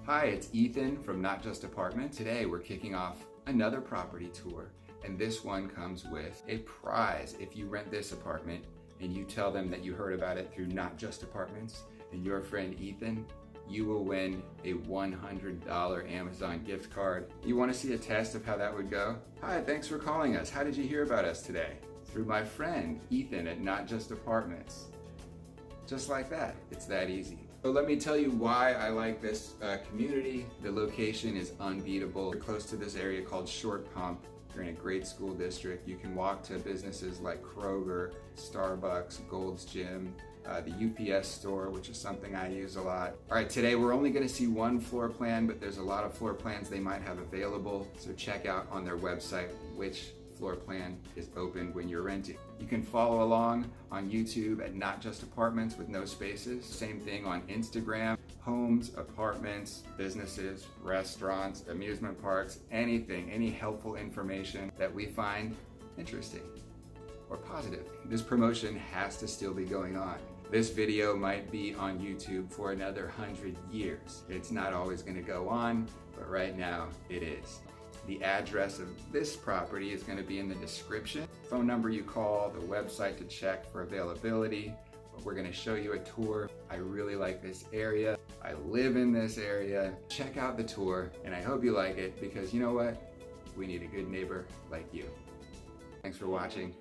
Hi, it's Ethan from Not Just Apartments. Today we're kicking off another property tour, and this one comes with a prize. If you rent this apartment and you tell them that you heard about it through Not Just Apartments and your friend Ethan, you will win a $100 Amazon gift card. You want to see a test of how that would go? Hi, thanks for calling us. How did you hear about us today? Through my friend Ethan at Not Just Apartments. Just like that, it's that easy. So let me tell you why I like this community. The location is unbeatable. You're close to this area called Short Pump. You're in a great school district. You can walk to businesses like Kroger, Starbucks, Gold's Gym, the UPS store, which is something I use a lot. All right, today we're only gonna see one floor plan, but there's a lot of floor plans they might have available. So check out on their website which floor plan is open when you're renting. You can follow along on YouTube at Not Just Apartments with no spaces. Same thing on Instagram, homes, apartments, businesses, restaurants, amusement parks, anything, any helpful information that we find interesting or positive. This promotion has to still be going on. This video might be on YouTube for another 100 years. It's not always gonna go on, but right now it is. The address of this property is going to be in the description. Phone number you call, the website to check for availability. But we're going to show you a tour. I really like this area. I live in this area. Check out the tour, and I hope you like it because you know what? We need a good neighbor like you. Thanks for watching.